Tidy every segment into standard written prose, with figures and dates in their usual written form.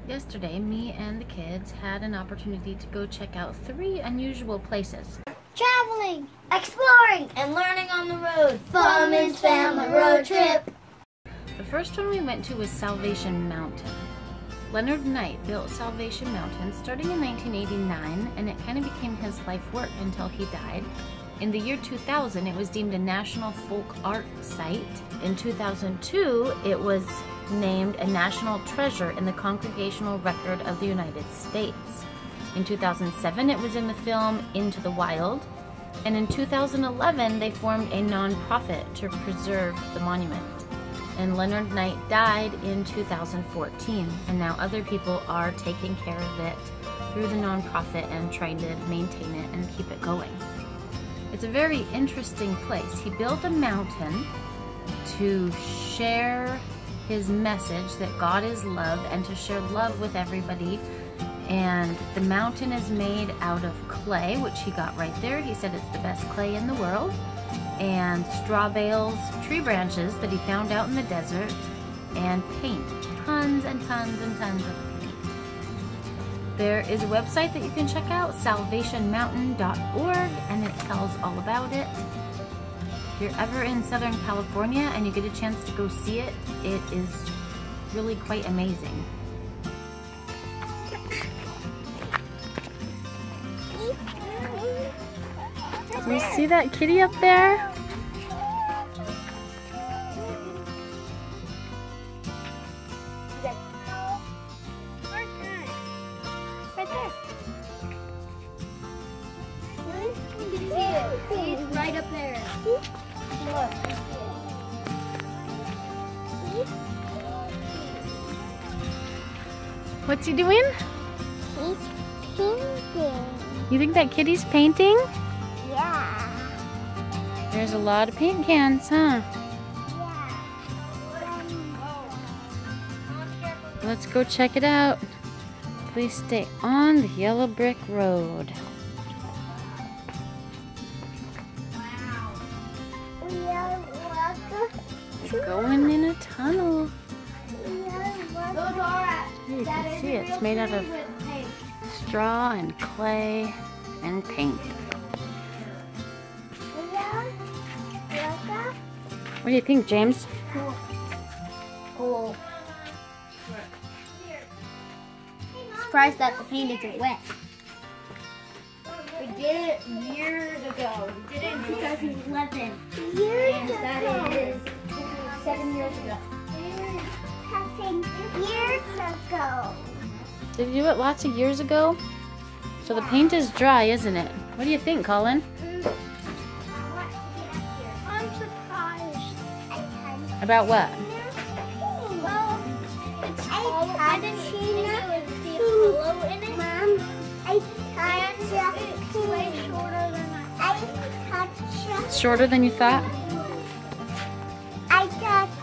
Yesterday, me and the kids had an opportunity to go check out 3 unusual places. Traveling, exploring, and learning on the road. Fun family road trip. The first one we went to was Salvation Mountain. Leonard Knight built Salvation Mountain starting in 1989, and it kind of became his life work until he died. In the year 2000, it was deemed a National Folk Art Site. In 2002, it was named a National Treasure in the Congregational Record of the United States. In 2007, it was in the film Into the Wild. And in 2011, they formed a non-profit to preserve the monument. And Leonard Knight died in 2014, and now other people are taking care of it through the non-profit and trying to maintain it and keep it going. It's a very interesting place. He built a mountain to share his message that God is love and to share love with everybody. And the mountain is made out of clay, which he got right there. He said it's the best clay in the world. And straw bales, tree branches that he found out in the desert, and paint. Tons and tons and tons of paint. There is a website that you can check out, salvationmountain.org, and it tells all about it. If you're ever in Southern California and you get a chance to go see it, it is really quite amazing. Do you see that kitty up there? Right there. You can see it. See, it's right up there. Look. What's he doing? He's painting. You think that kitty's painting? Yeah. There's a lot of paint cans, huh? Let's go check it out. Please stay on the yellow brick road. We're going in a tunnel. You can see it's made out of straw and clay and paint. What do you think, James? Cool. Surprised that the paint isn't wet. We did it years ago. We did it in 2011. And that is 7 years ago. Years ago. Did you do it lots of years ago? So the paint is dry, isn't it? What do you think, Colin? I'm surprised. About what? Well, it's hollow. I didn't think it would be hollow in it. Mom, I touched it's way shorter than I touched. It's shorter than you thought? I touched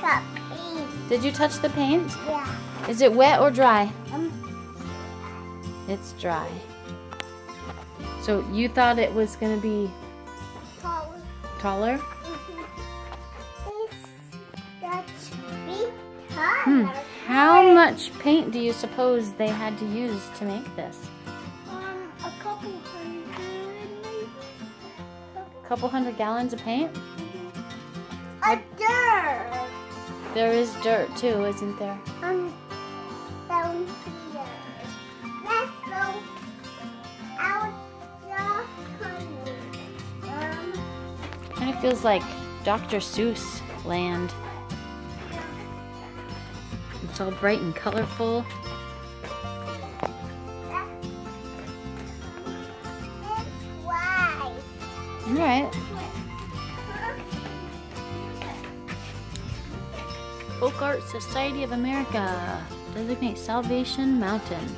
paint. Did you touch the paint? Yeah. Is it wet or dry? It's dry. So you thought it was going to be taller? How much paint do you suppose they had to use to make this? A couple hundred. Couple hundred gallons of paint? A dirt. There is dirt too, isn't there? Down here. Let's go out the tunnel. Kind of feels like Dr. Seuss land. It's all bright and colorful. Why? All right. Folk Art Society of America designate Salvation Mountain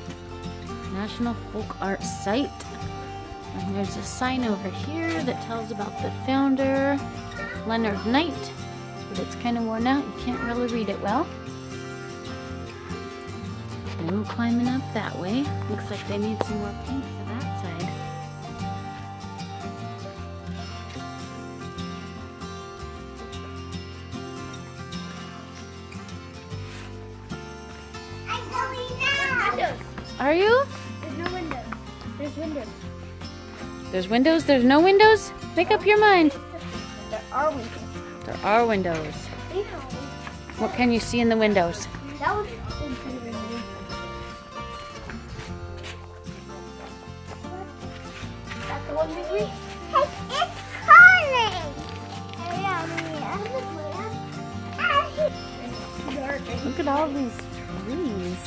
National Folk Art Site. And there's a sign over here that tells about the founder, Leonard Knight, but it's kind of worn out. You can't really read it well. No climbing up that way. Looks like they need some more paint for that side. Are you? There's no windows. There's windows. There's windows? There's no windows? Make up your mind. There are windows. There are windows. What can you see in the windows? That was pretty windy. That's the one we reached. Hey, it's calling! Look at all these trees.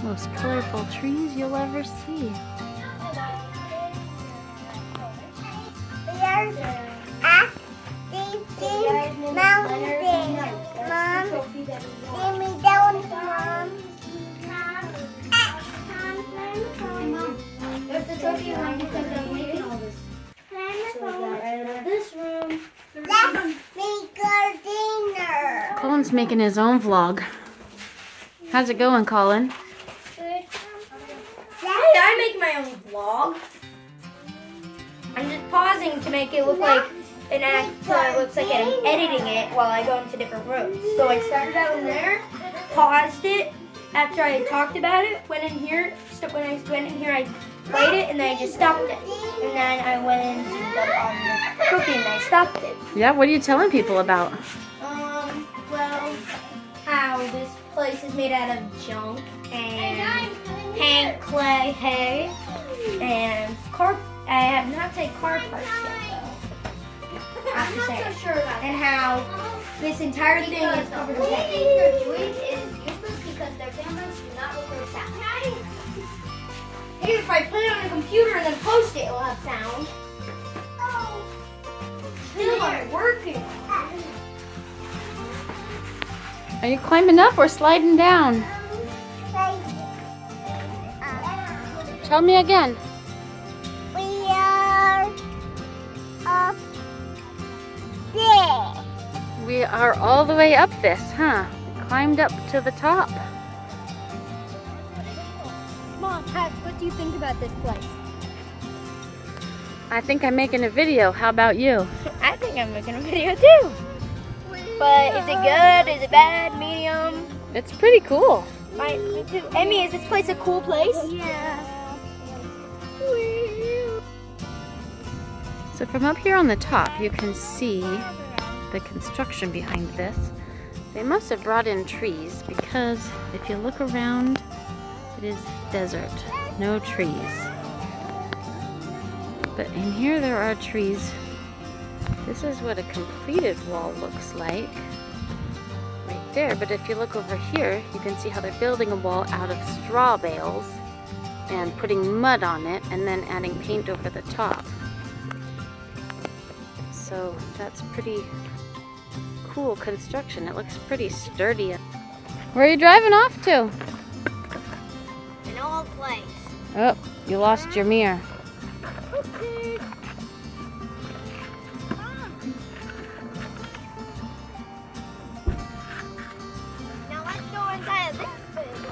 Most colorful trees you'll ever see. We are at the mountain. Mom, give me down, Mom. There's the trophy room because I'm making all this. This room. Let's make our dinner. Colin's making his own vlog. How's it going, Colin? Good. Hey, I make my own vlog. I'm just pausing to make it look like an act, so it looks like I'm editing it while I go into different rooms. So I started out in there, paused it after I talked about it, went in here, when I went in here I played it, and then I just stopped it. And then I went into the cooking and I stopped it. Yeah, what are you telling people about? Well, how this place is made out of junk and paint, clay, hay, and car. I have not said car parts yet, though. I have to say. And how this entire thing is covered in hay. Their doing is useless because their cameras do not record sound. Hey, if I put it on a computer and then post it, it'll have sound. Still not working. Are you climbing up or sliding down? Tell me again. We are up there. We are all the way up this, huh? Climbed up to the top. Mom, what do you think about this place? I think I'm making a video. How about you? I think I'm making a video too. But is it good? Is it bad? Medium? It's pretty cool. Me too. Emmy, is this place a cool place? Yeah. So from up here on the top, you can see the construction behind this. They must have brought in trees because if you look around, it is desert, no trees. But in here there are trees. This is what a completed wall looks like, right there. But if you look over here, you can see how they're building a wall out of straw bales and putting mud on it and then adding paint over the top. So that's pretty cool construction. It looks pretty sturdy. Where are you driving off to? An old place. Oh, you lost your mirror. Okay. Now let's go inside of this building.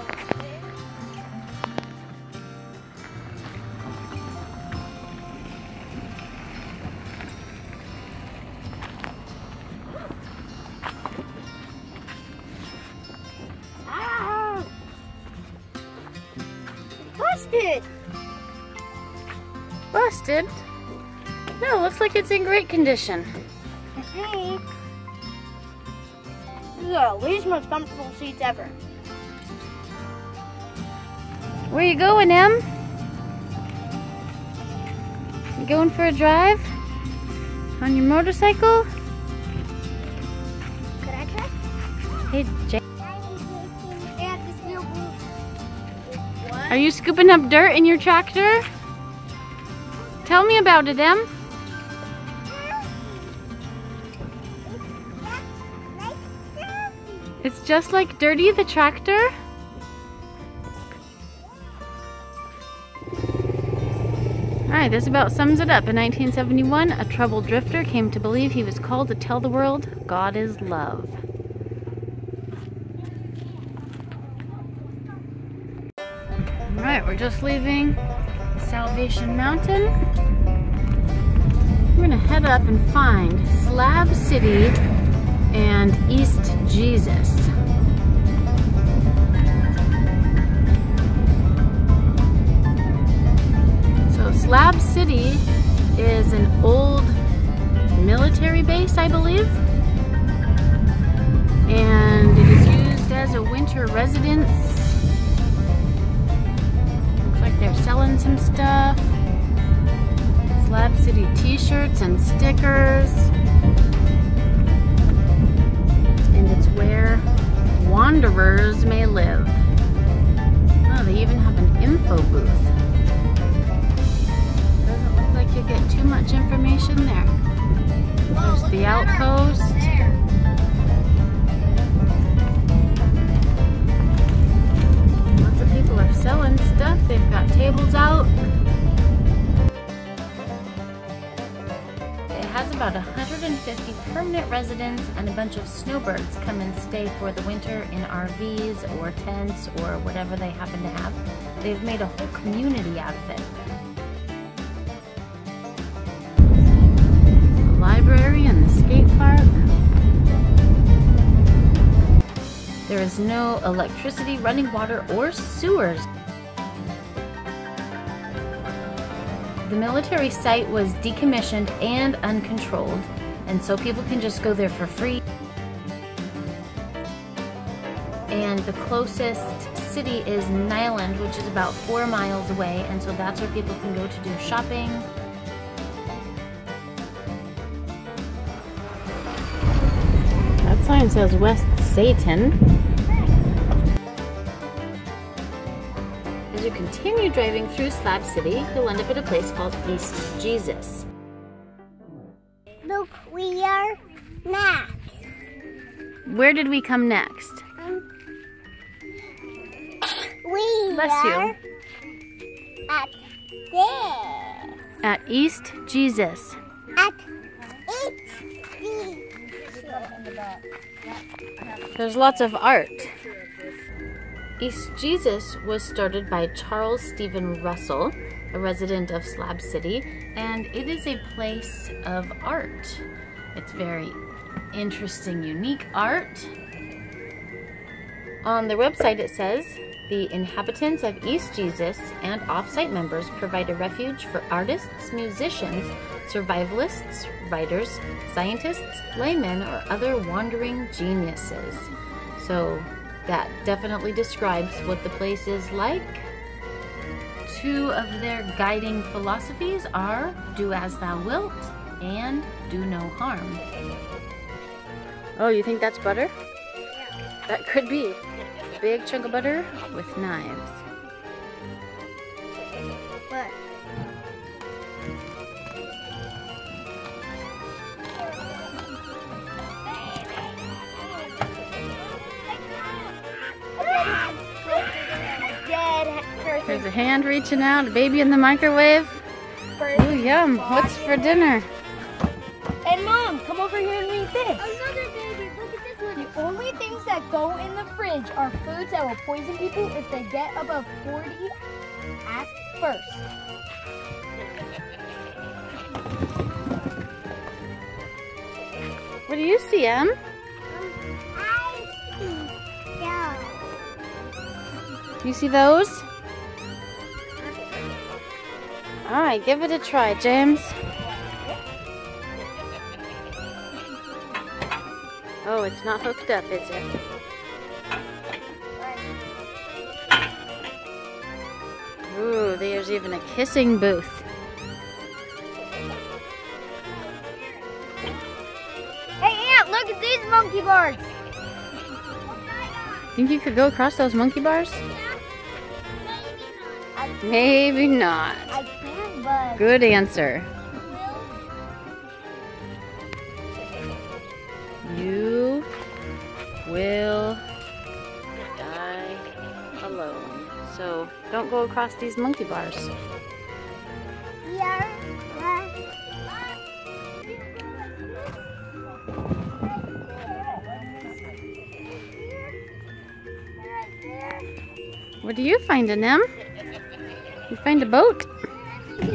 Ah! Busted! Busted? No, looks like it's in great condition. These are the least most comfortable seats ever. Where you going, Em? You going for a drive? On your motorcycle? Could I try? Hey, Jay. Yeah, this real blue. What? Are you scooping up dirt in your tractor? Tell me about it, Em. It's just like Dirty the tractor? Alright, this about sums it up. In 1971, a troubled drifter came to believe he was called to tell the world God is love. Alright, we're just leaving Salvation Mountain. We're gonna head up and find Slab City and East Jesus. So Slab City is an old military base, I believe, and it is used as a winter residence. Looks like they're selling some stuff. Slab City t-shirts and stickers. And it's where wanderers may live. Oh, they even have an info booth. Doesn't look like you get too much information there. There's the outpost. Lots of people are selling stuff. They've got tables out. It has about 150 permanent residents, and a bunch of snowbirds come and stay for the winter in RVs or tents or whatever they happen to have. They've made a whole community out of it. The library and the skate park. There is no electricity, running water, or sewers. The military site was decommissioned and uncontrolled, and so people can just go there for free. And the closest city is Niland, which is about 4 miles away, and so that's where people can go to do shopping. That sign says West Salton. As you continue driving through Slab City, you'll end up at a place called East Jesus. Look, we are next. Where did we come next? We Bless are you. at there. At East Jesus. At East Jesus. There's lots of art. East Jesus was started by Charles Stephen Russell, a resident of Slab City, and it is a place of art. It's very interesting, unique art. On their website it says, the inhabitants of East Jesus and off-site members provide a refuge for artists, musicians, survivalists, writers, scientists, laymen, or other wandering geniuses. So that definitely describes what the place is like. 2 of their guiding philosophies are do as thou wilt and do no harm. Oh, you think that's butter? Yeah. That could be. A big chunk of butter with knives. What? There's a hand reaching out, a baby in the microwave. Ooh, yum. What's for dinner? And Mom, come over here and read this. Another baby. Look at this one. The only things that go in the fridge are foods that will poison people if they get above 40. Ask first. What do you see, Em? I see those. You see those? Alright, give it a try, James. Oh, it's not hooked up, is it? Ooh, there's even a kissing booth. Hey, Aunt, look at these monkey bars. Think you could go across those monkey bars? Maybe not. I can, but Good answer. You will die alone. So don't go across these monkey bars. we are What do you find in them? You find a boat? I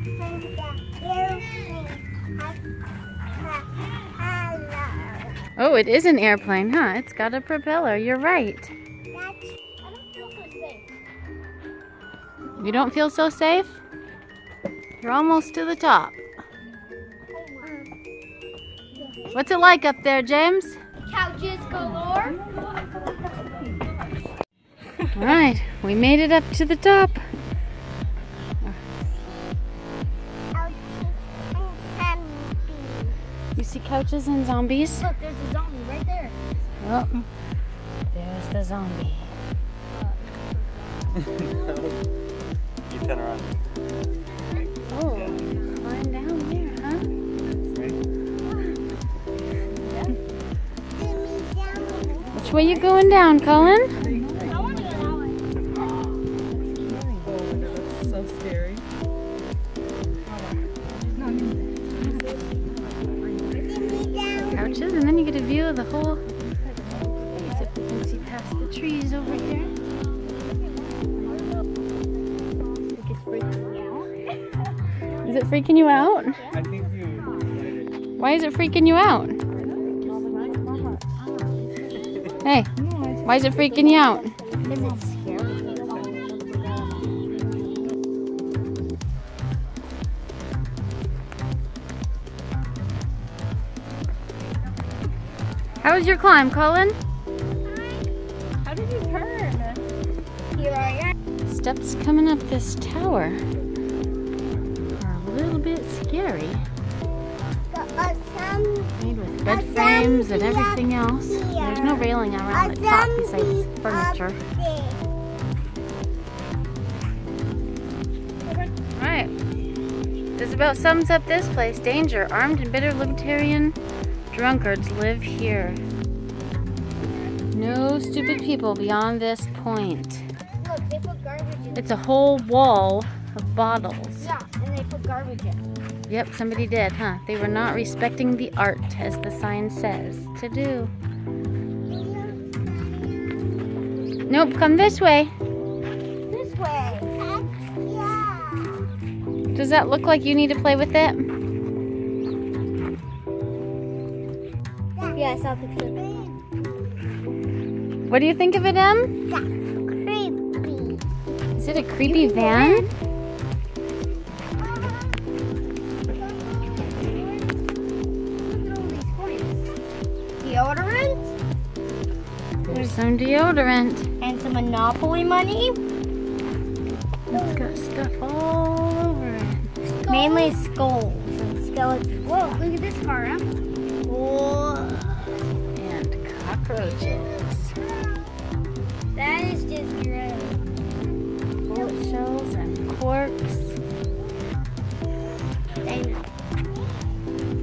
think that airplane. Oh, it is an airplane, huh? It's got a propeller. You're right. I don't feel so safe. You don't feel so safe? You're almost to the top. What's it like up there, James? Couches galore. All right, we made it up to the top. You see couches and zombies? Look, there's a zombie right there. Oh, there's the zombie. You turn around. Oh, climb down there, huh? Which way you going down, Colin? I want to go that way. Oh, that's so scary. Couches, and then you get a view of the whole place. If you can see past the trees over here. Is it freaking you out? I think you. Why is it freaking you out? Hey, why is it freaking you out? Because it's scary. How was your climb, Colin? How did you turn? Here I am. Steps coming up this tower are a little bit scary. Made with bed frames and everything else. There's no railing around the top besides furniture. Alright. This about sums up this place. Danger. Armed and bitter libertarian drunkards live here. No stupid people beyond this point. Look, they put garbage in. It's a whole wall of bottles. Yeah, and they put garbage in. Yep, somebody did, huh? They were not respecting the art, as the sign says to do. Nope, come this way. This way. Yeah. Does that look like you need to play with it? Yeah, I saw a picture. What do you think of it, Em? That's creepy. Is it a creepy van? Deodorant There's some deodorant. and some Monopoly money. It's got stuff all over it. Mainly skulls and skeletons. Whoa, look at this car, huh? Whoa. And cockroaches. That is just gross. Bullet shells and corks.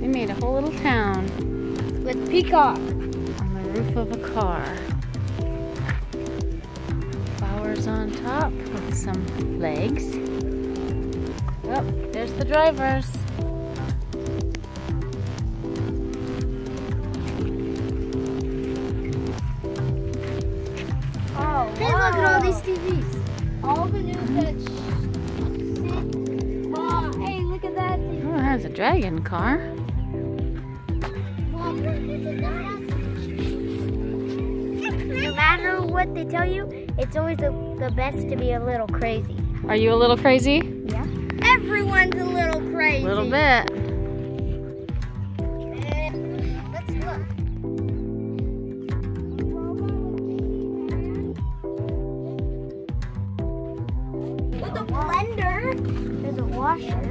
They made a whole little town With peacock. on the roof of a car. Flowers on top with some legs. Oh, there's the drivers. Oh, hey, look at all these TVs. All the news that oh, hey, look at that TV. Oh, there's a dragon car. No matter what they tell you, it's always the best to be a little crazy. Are you a little crazy? Yeah. Everyone's a little crazy. A little bit. Let's look. With a blender. There's a washer.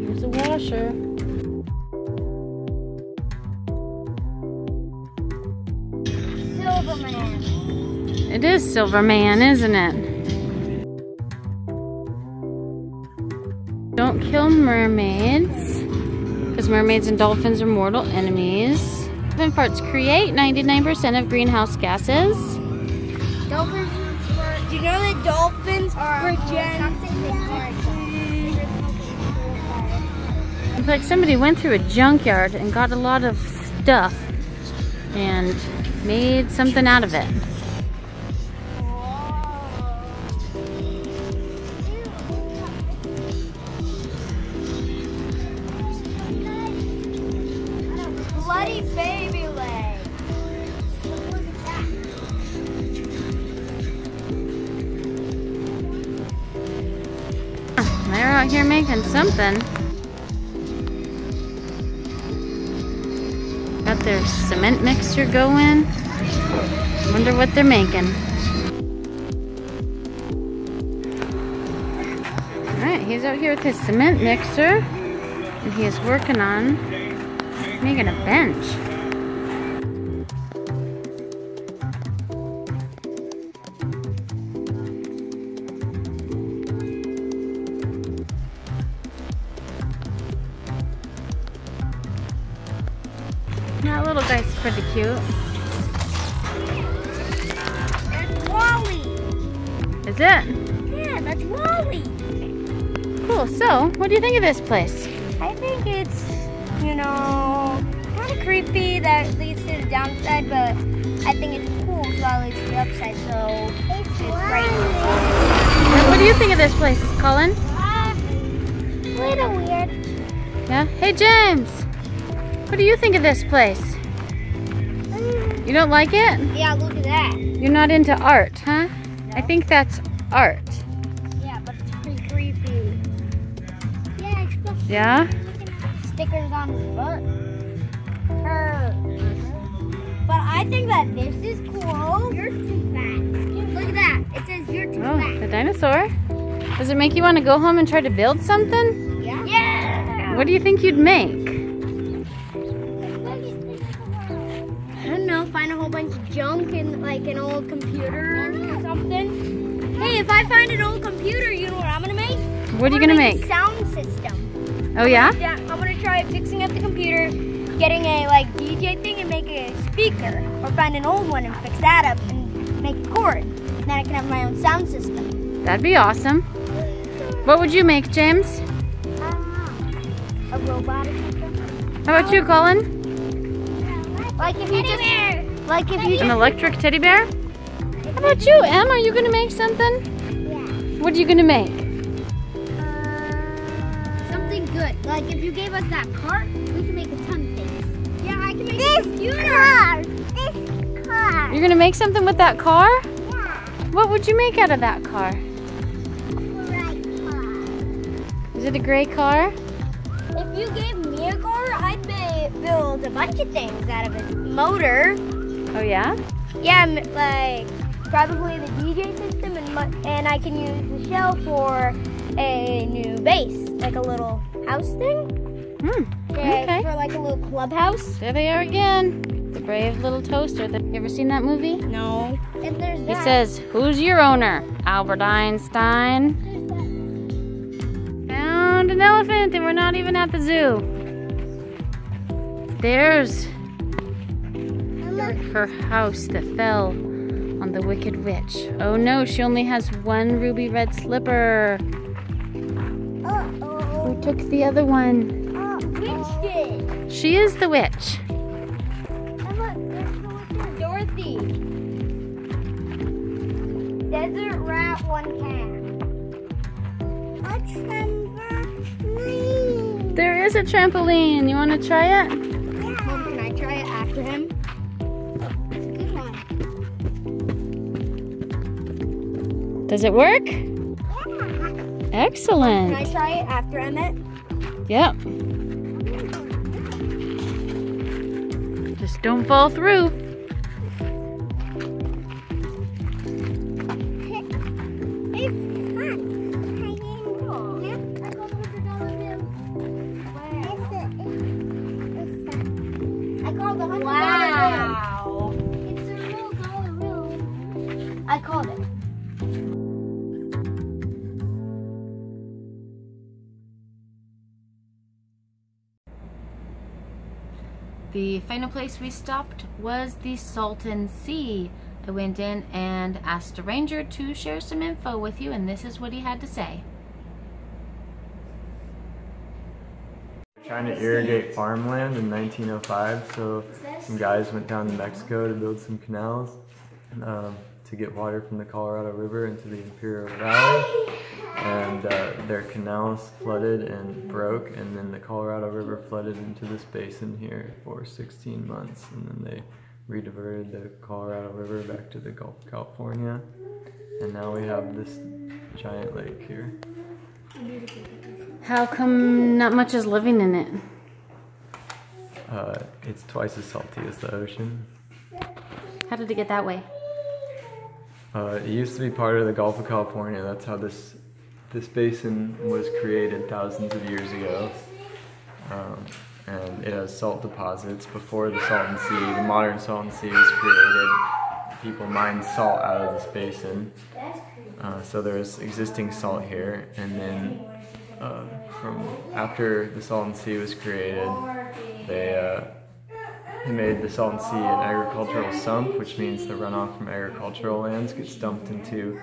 There's a washer. Silverman. It is Silverman, isn't it? Don't kill mermaids, because mermaids and dolphins are mortal enemies. Dolphin farts create 99% of greenhouse gases. Dolphins were. Do you know that dolphins regen? It's like somebody went through a junkyard and got a lot of stuff and made something out of it. out here making something. Got their cement mixer going. Wonder what they're making. Alright, he's out here with his cement mixer. And he is working on making a bench. That little guy's pretty cute. That's Wally. Is it? Yeah, that's Wally. Cool. So, what do you think of this place? I think it's, you know, kind of creepy that leads to the downside, but I think it's cool because that leads to the upside, so it's right. What do you think of this place, Colin? A little weird. Yeah? Hey, James! What do you think of this place? You don't like it? Yeah, look at that. You're not into art, huh? I think that's art. Yeah, but it's pretty creepy. Yeah, especially Yeah? Stickers on his butt. But I think that this is cool. you're too fat. Look at that. It says you're too Oh, fat. the dinosaur. Does it make you want to go home and try to build something? Yeah. Yeah. What do you think you'd make? I don't know. Find a whole bunch of junk in like an old computer or something. Hey, if I find an old computer, you know what I'm gonna make? What are you I'm gonna make? make? A sound system. Oh yeah? Yeah, I'm gonna try fixing up the computer, getting a like DJ thing and make a speaker, or find an old one and fix that up and make a chord. Then I can have my own sound system. That'd be awesome. What would you make, James? A robotic system. How about you, Colin? Like if you just, like if you An just, electric teddy bear? How about you, Em? Are you gonna make something? Yeah. What are you gonna make? something good. Like if you gave us that cart, we can make a ton of things. Yeah, I can make a This computer. car. This car. You're gonna make something with that car? Yeah. What would you make out of that car? Right car. Is it a gray car? If you gave me a car, I'd build a bunch of things out of it. Motor. Oh yeah? Yeah, like probably the DJ system, and I can use the shell for a new base, like a little house thing. Okay. For like a little clubhouse. There they are again. The brave little toaster. You ever seen that movie? No. And there's He that. says, "Who's your owner?" Albert Einstein. Found an elephant and we're not even at the zoo. There's her house that fell on the Wicked Witch. Oh no, she only has one ruby red slipper. Uh-oh. Who took the other one? Which did? She is the witch. Dorothy. Desert rat, one cat. A trampoline. There is a trampoline. You want to try it? Mom, can I try it after him? It's a good one. Does it work? Yeah. Excellent. Can I try it after Emmett? Yep. Just don't fall through. It's fun. I called the $100 bill. Wow. It's a real dollar bill. I called it. The final place we stopped was the Salton Sea. I went in and asked a ranger to share some info with you, and this is what he had to say. Trying to irrigate farmland in 1905, so some guys went down to Mexico to build some canals to get water from the Colorado River into the Imperial Valley, and their canals flooded and broke, and then the Colorado River flooded into this basin here for 16 months, and then they re-diverted the Colorado River back to the Gulf of California, and now we have this giant lake here. How come not much is living in it? It's twice as salty as the ocean. How did it get that way? It used to be part of the Gulf of California. That's how this basin was created thousands of years ago. And it has salt deposits. Before the Salton Sea, the modern Salton Sea was created, people mined salt out of this basin. So there's existing salt here, and then from after the Salton Sea was created, they made the Salton Sea an agricultural sump, which means the runoff from agricultural lands gets dumped into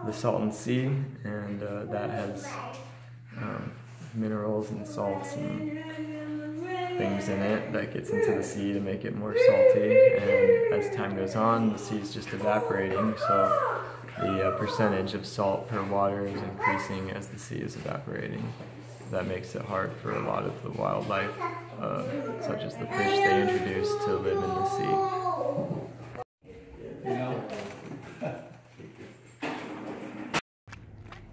the Salton Sea, and that has minerals and salts and things in it that gets into the sea to make it more salty. And as time goes on, the sea is just evaporating, so the percentage of salt per water is increasing as the sea is evaporating. That makes it hard for a lot of the wildlife, such as the fish they introduce, to live in the sea.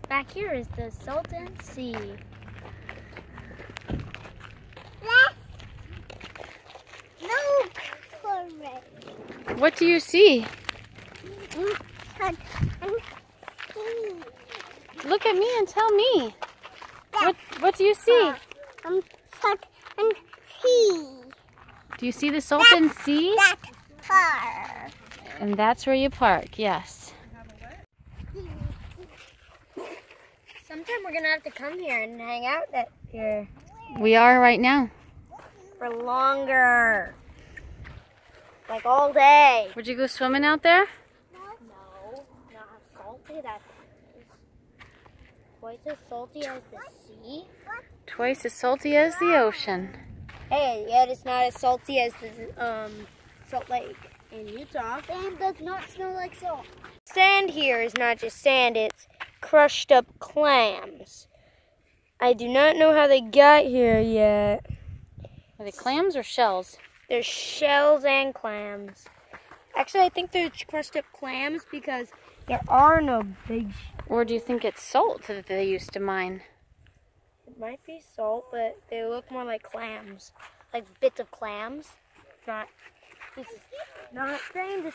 Back here is the Salton Sea. Look for it. What do you see? Look at me and tell me. What do you see? Salton Sea. Do you see the Salton Sea? That car. And that's where you park, yes. Sometime we're gonna have to come here and hang out here We are right now. for longer. Like all day. Would you go swimming out there? No, not salty. That's twice as salty as the sea. Twice as salty as the ocean. Hey, yet it's not as salty as the Salt Lake in Utah. Sand does not smell like salt. Sand here is not just sand, it's crushed up clams. I do not know how they got here yet. Are they clams or shells? There's shells and clams. Actually, I think they're crushed up clams because there are no big. Or do you think it's salt that they used to mine? It might be salt, but they look more like clams, like bits of clams. Not grains,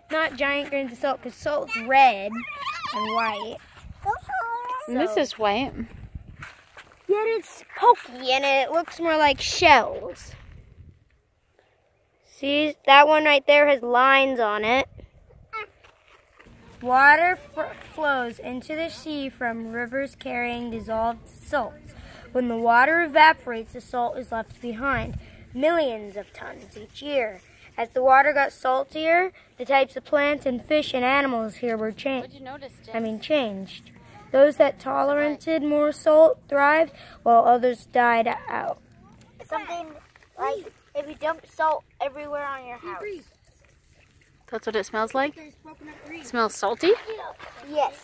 not giant grains of salt, because salt's red and white. And this is white. Yet it's pokey and it looks more like shells. See, that one right there has lines on it. Water flows into the sea from rivers carrying dissolved salts. When the water evaporates, the salt is left behind, millions of tons each year. As the water got saltier, the types of plants and fish and animals here were changed. Those that tolerated more salt thrived, while others died out. Something like if you dump salt everywhere on your house. That's what it smells like? It smells salty? Yes.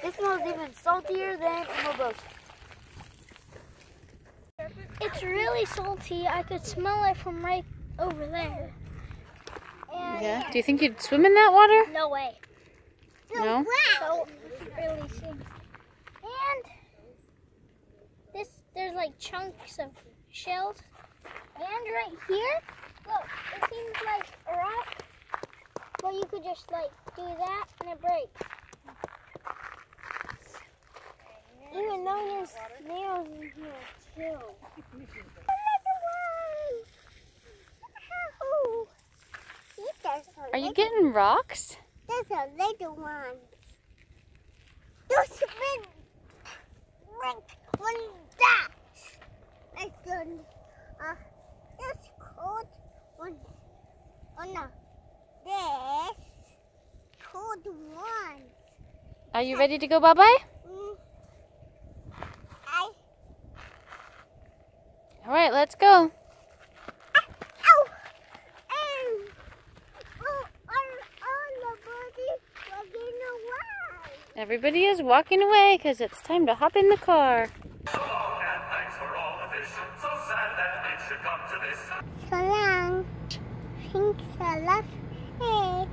This smells even saltier than Mobosa. It's really salty. I could smell it from right over there. And Yeah. Do you think you'd swim in that water? no way. No? So really stinks. And there's like chunks of shells. And right here, look, it seems like a rock. But you could just like do that and it breaks. Even though there's snails in here too. Are you getting rocks? There's a little one. There's a big one that. Like this cold one. Oh no. This cold one. Are you ready to go bye-bye? All right, let's go. Everybody is walking away because it's time to hop in the car. So long. Thanks a lot. Hey.